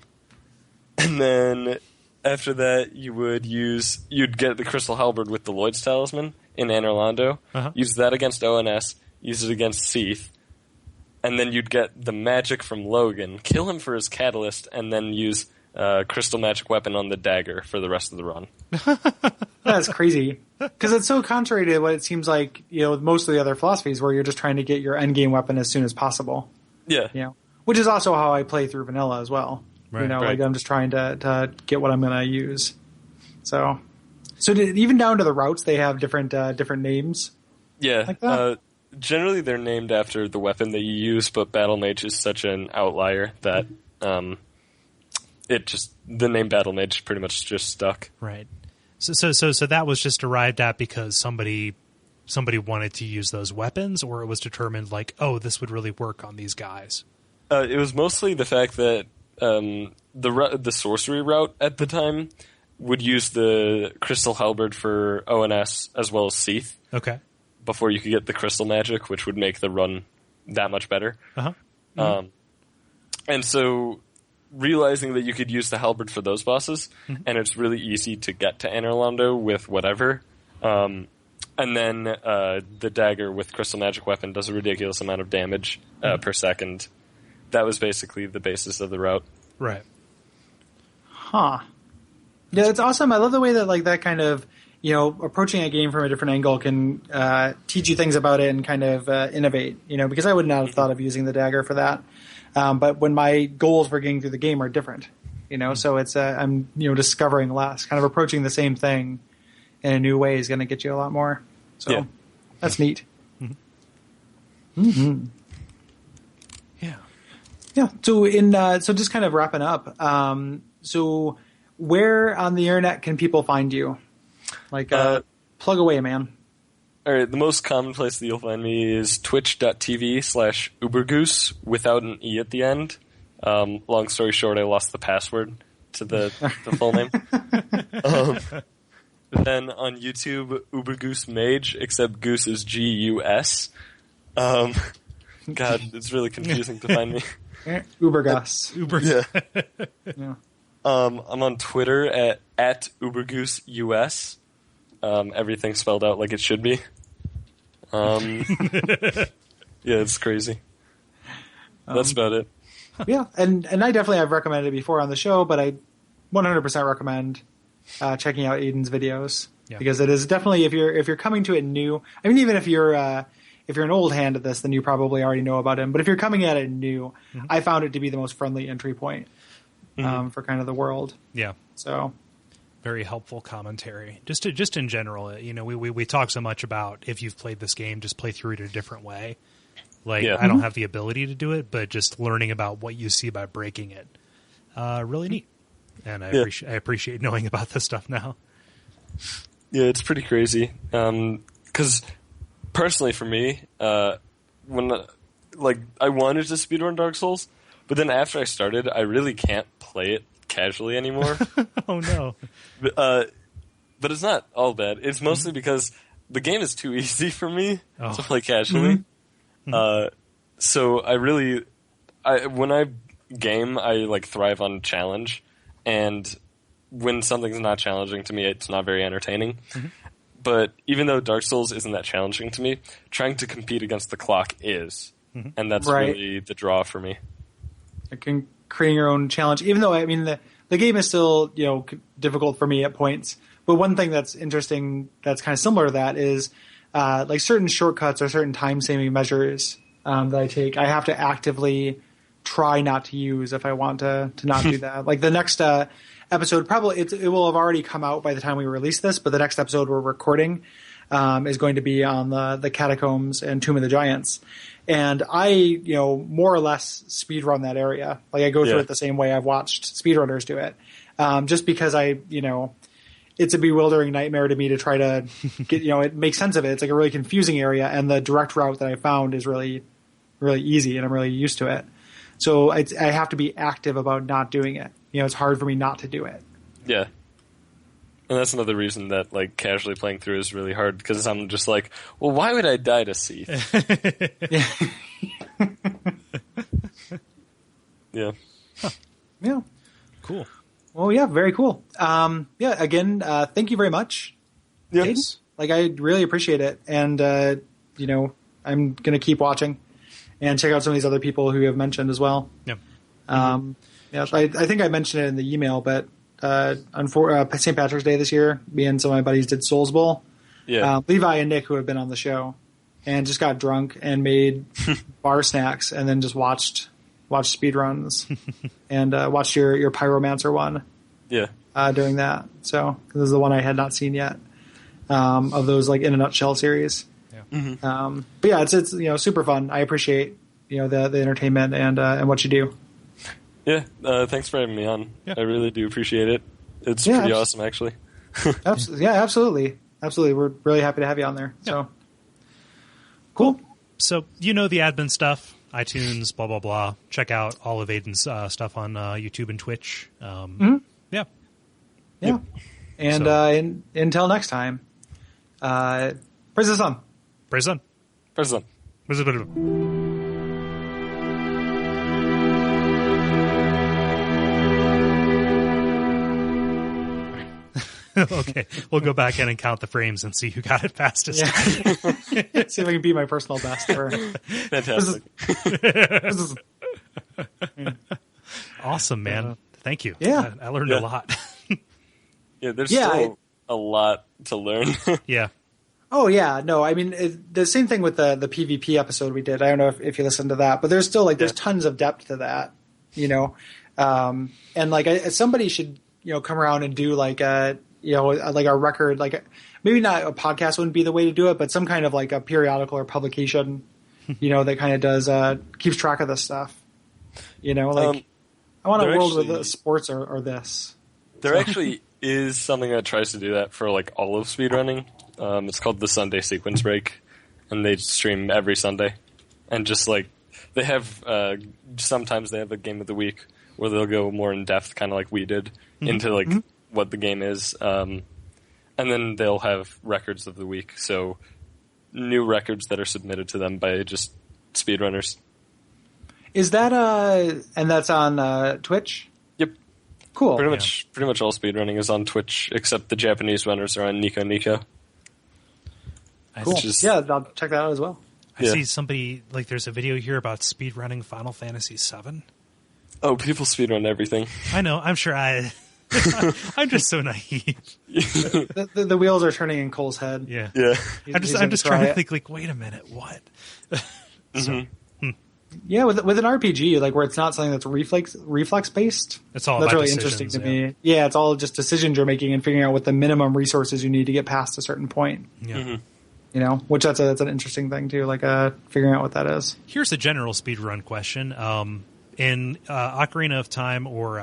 and then after that you'd get the Crystal Halberd with the Lloyd's Talisman in Anor Londo, use that against ONS, use it against Seath. And then you'd get the magic from Logan, kill him for his catalyst, and then use Crystal Magic Weapon on the dagger for the rest of the run. That's crazy. Because it's so contrary to what it seems like, with most of the other philosophies where you're just trying to get your endgame weapon as soon as possible. Yeah. Which is also how I play through vanilla as well. Right, like I'm just trying to get what I'm going to use. So even down to the routes, they have different names? Yeah. Like that? Generally, they're named after the weapon that you use, but Battle Mage is such an outlier that the name Battle Mage pretty much just stuck. Right. So that was just arrived at because somebody wanted to use those weapons, or it was determined like, oh, this would really work on these guys. It was mostly the fact that the sorcery route at the time would use the Crystal Halberd for ONS as well as Seath. Okay. Before you could get the crystal magic, which would make the run that much better. And so realizing that you could use the halberd for those bosses, and it's really easy to get to Anor Londo with whatever, and then the dagger with crystal magic weapon does a ridiculous amount of damage per second. That was basically the basis of the route. Right. Huh. Yeah, it's awesome. I love the way that that kind of approaching a game from a different angle can teach you things about it and kind of innovate, because I would not have thought of using the dagger for that. But when my goals for getting through the game are different, so it's I'm discovering less. Kind of approaching the same thing in a new way is going to get you a lot more. So that's neat. Mm-hmm. Yeah. So just kind of wrapping up. So where on the internet can people find you? Plug away, man. All right, the most common place that you'll find me is twitch.tv/ubergoose without an E at the end. Long story short, I lost the password to the full name. Then on YouTube, ubergoose mage, except goose is G-U-S. God, it's really confusing to find me. Ubergoose. Yeah. I'm on Twitter at ubergooseus. Everything spelled out like it should be. Yeah, it's crazy. That's about it. Yeah, and I definitely have recommended it before on the show, but I 100% recommend checking out Aiden's videos because it is definitely if you're coming to it new. I mean, even if you're an old hand at this, then you probably already know about him. But if you're coming at it new, I found it to be the most friendly entry point for kind of the world. Yeah. So. Very helpful commentary. Just in general, we talk so much about if you've played this game, just play through it a different way. I don't have the ability to do it, but just learning about what you see by breaking it, really neat. And I appreciate knowing about this stuff now. Yeah, it's pretty crazy. Because personally, for me, when I wanted to speedrun Dark Souls, but then after I started, I really can't play it casually anymore. Oh no. But it's not all bad. It's mostly because the game is too easy for me to play casually. So when I game, I thrive on challenge, and when something's not challenging to me, it's not very entertaining. But even though Dark Souls isn't that challenging to me, trying to compete against the clock is. Mm-hmm. And that's really the draw for me. Creating your own challenge, even though, I mean, the game is still, difficult for me at points. But one thing that's interesting that's kind of similar to that is like certain shortcuts or certain time-saving measures that I take, I have to actively try not to use if I want to not do that. Like the next episode, probably it will have already come out by the time we release this, but the next episode we're recording is going to be on the Catacombs and Tomb of the Giants. And I, more or less speedrun that area. Like I go through it the same way I've watched speedrunners do it. Just because it's a bewildering nightmare to me to try to get, it makes sense of it. It's like a really confusing area, and the direct route that I found is really, really easy, and I'm really used to it. So I have to be active about not doing it. It's hard for me not to do it. Yeah. And that's another reason that, like, casually playing through is really hard, because I'm just like, well, why would I die to Seath? Yeah. Huh. Yeah. Cool. Well, yeah, very cool. Again, thank you very much. Yes. Like, I really appreciate it. And, I'm going to keep watching and check out some of these other people who you have mentioned as well. Yeah. I think I mentioned it in the email, but on St. Patrick's Day this year, me and some of my buddies did Souls Bowl. Yeah. Levi and Nick, who have been on the show, and just got drunk and made bar snacks and then just watched speedruns and watched your Pyromancer one. Yeah. During that. So this is the one I had not seen yet of those like In a Nutshell series. Yeah. Mm-hmm. But yeah, it's super fun. I appreciate the entertainment and what you do. Yeah, thanks for having me on. Yeah. I really do appreciate it. It's pretty awesome, actually. Absolutely. We're really happy to have you on there. Yeah. So cool. So the admin stuff, iTunes, blah blah blah. Check out all of Aiden's stuff on YouTube and Twitch. Yeah. Yep. And until next time, praise the sun. Praise the sun. Praise the sun. Praise the sun. Okay, we'll go back in and count the frames and see who got it fastest. Yeah. See if I can beat my personal best. Fantastic. Awesome, man. Thank you. Yeah. I learned a lot. Yeah, there's still a lot to learn. Yeah. Oh, yeah. No, I mean, the same thing with the PvP episode we did. I don't know if you listened to that, but there's still there's tons of depth to that, and somebody should, come around and do like a record, maybe not a podcast wouldn't be the way to do it, but some kind of like a periodical or publication, that kind of does, keeps track of this stuff, I want a world where the sports are this. There actually is something that tries to do that for like all of speedrunning. It's called the Sunday Sequence Break, and they stream every Sunday, and just like they have, sometimes they have a game of the week where they'll go more in depth, kind of like we did, into like what the game is, and then they'll have records of the week, so new records that are submitted to them by just speedrunners. Is that and that's on Twitch? Yep. Cool. Pretty much all speedrunning is on Twitch, except the Japanese runners are on Nico Nico. Cool. Yeah, I'll check that out as well. I see somebody, there's a video here about speedrunning Final Fantasy VII. Oh, people speedrun everything. I know. I'm sure I'm just so naive. The wheels are turning in Cole's head. Yeah. Yeah. I'm just trying to think, wait a minute, what? Yeah, with an RPG, where it's not something that's reflex based. It's all that's about really interesting to me. Yeah, it's all just decisions you're making and figuring out what the minimum resources you need to get past a certain point. Yeah. Which that's an interesting thing too, figuring out what that is. Here's a general speedrun question. In Ocarina of Time or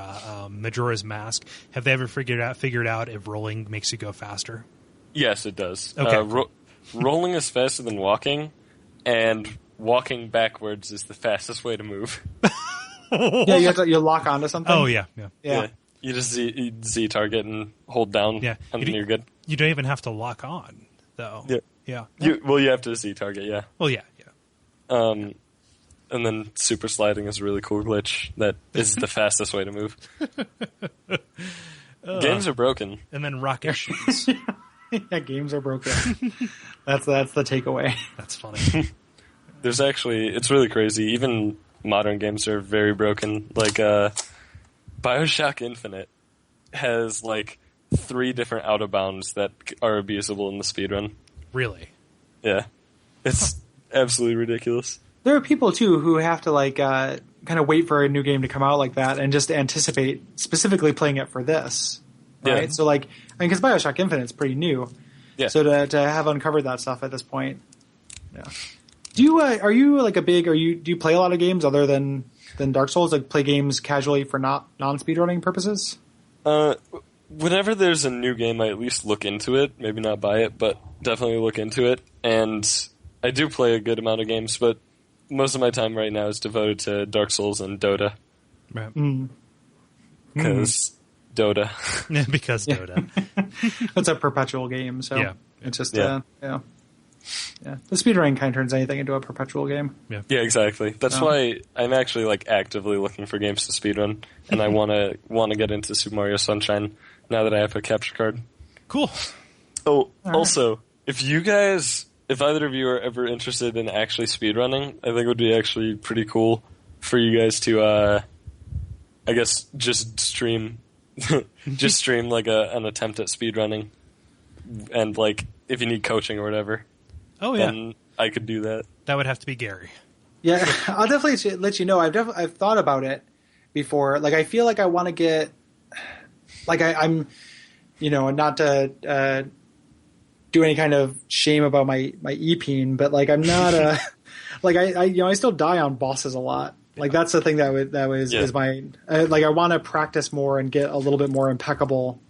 Majora's Mask, have they ever figured out if rolling makes you go faster? Yes, it does. Okay. Rolling is faster than walking, and walking backwards is the fastest way to move. Yeah, you lock onto something. Oh yeah. You just Z target and hold down, and then you're good. You don't even have to lock on, though. Yeah. You have to Z target, yeah. Well, yeah. And then super sliding is a really cool glitch that is the fastest way to move. Games are broken. And then rocket shoes. Yeah, games are broken. That's the takeaway. That's funny. There's actually, it's really crazy. Even modern games are very broken. Like, BioShock Infinite has, like, 3 different out of bounds that are abusable in the speedrun. Really? Yeah. It's absolutely ridiculous. There are people, too, who have to, like, kind of wait for a new game to come out like that and just anticipate specifically playing it for this. Right? Yeah. So, like, I mean, because BioShock Infinite's pretty new. Yeah. So to have uncovered that stuff at this point. Yeah. Do you, are you, like, do you play a lot of games other than Dark Souls? Like, play games casually for non-speedrunning purposes? Whenever there's a new game, I at least look into it. Maybe not buy it, but definitely look into it. And I do play a good amount of games, but most of my time right now is devoted to Dark Souls and Dota. Right. Because Dota. Yeah, because Dota. It's a perpetual game, so Yeah. it's just, Yeah. yeah. The speedrunning kind of turns anything into a perpetual game. Yeah, exactly. That's why I'm actually like actively looking for games to speedrun, and I want to get into Super Mario Sunshine now that I have a capture card. Cool. Oh, also, if either of you are ever interested in actually speedrunning, I think it would be actually pretty cool for you guys to, I guess, just stream like an attempt at speedrunning, and like if you need coaching or whatever. Oh yeah, then I could do that. That would have to be Gary. Yeah, I'll definitely let you know. I've thought about it before. Like, I feel like I want to get, like, I'm, not to do any kind of shame about my EPing, but like I'm not like I still die on bosses a lot. Like that's the thing is my like I want to practice more and get a little bit more impeccable,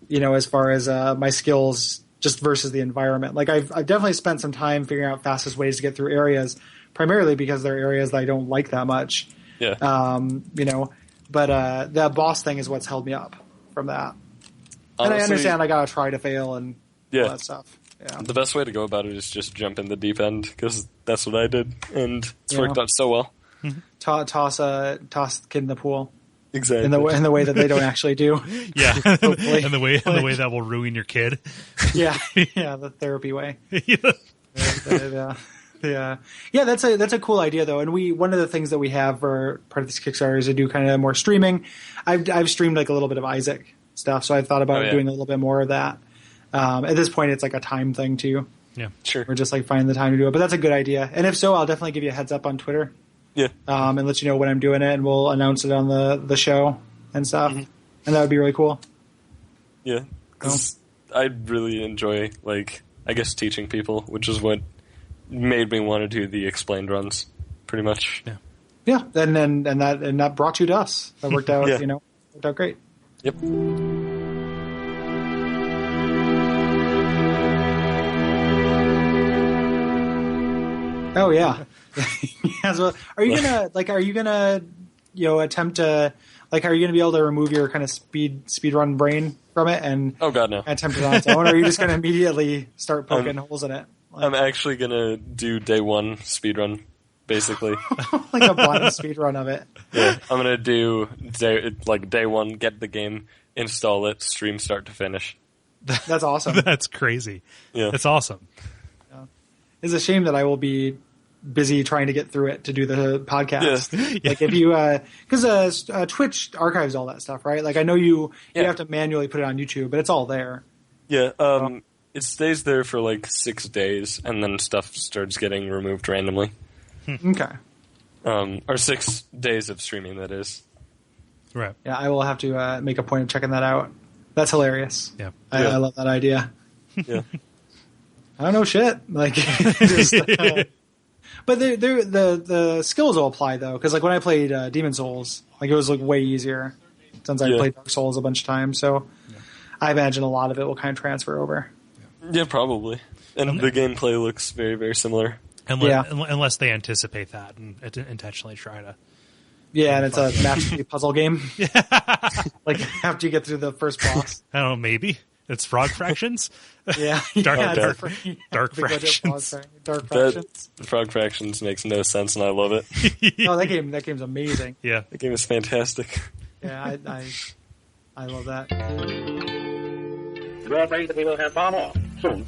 as far as my skills just versus the environment. Like I've definitely spent some time figuring out fastest ways to get through areas, primarily because they're areas that I don't like that much. Yeah. But the boss thing is what's held me up from that. Honestly, and I understand I gotta try to fail and all that stuff. Yeah. The best way to go about it is just jump in the deep end, because that's what I did, and it's worked out so well. Toss the kid in the pool. Exactly. In the way that they don't actually do. Yeah. and the way that will ruin your kid. Yeah. Yeah. The therapy way. Yeah. That's a cool idea though. And one of the things that we have for part of this Kickstarter is to do kind of more streaming. I've streamed like a little bit of Isaac stuff, so I thought about doing a little bit more of that. At this point, it's like a time thing too. Yeah, sure. Or just like find the time to do it. But that's a good idea. And if so, I'll definitely give you a heads up on Twitter. Yeah. And let you know when I'm doing it, and we'll announce it on the show and stuff. And that would be really cool. Yeah, because I really enjoy, like, I guess teaching people, which is what made me want to do the explained runs, pretty much. Yeah. Yeah, and that brought you to us. That worked out. Worked out great. Yep. Oh yeah. Yeah, so are you gonna attempt to, like, are you gonna be able to remove your kind of speed run brain from it and oh god no attempt it on its own, or are you just gonna immediately start poking holes in it? Like, I'm actually gonna do day one speedrun, basically. like a blind speed run of it. Yeah, I'm gonna do day one, get the game, install it, stream start to finish. That's awesome. That's crazy. Yeah, that's awesome. It's a shame that I will be busy trying to get through it to do the podcast. Yeah. Like if you, because Twitch archives all that stuff, right? Like I know you have to manually put it on YouTube, but it's all there. Yeah, it stays there for like 6 days, and then stuff starts getting removed randomly. Okay. Or 6 days of streaming, that is. Right. Yeah, I will have to make a point of checking that out. That's hilarious. Yeah. I love that idea. Yeah. I don't know shit. Like, just, but the skills will apply though, because like when I played Demon Souls, like it was like way easier since I played Dark Souls a bunch of times. So I imagine a lot of it will kind of transfer over. Yeah, probably. And the gameplay looks very, very similar. Unless they anticipate that and intentionally try to. Yeah, and it's a masterpiece puzzle game. Like after you get through the first boss. I don't know, maybe. It's frog fractions? Yeah. Dark fractions. Dark fractions. The frog fractions makes no sense, and I love it. Oh, that game's amazing. Yeah. The game is fantastic. Yeah, I love that. We're afraid that we will have far more soon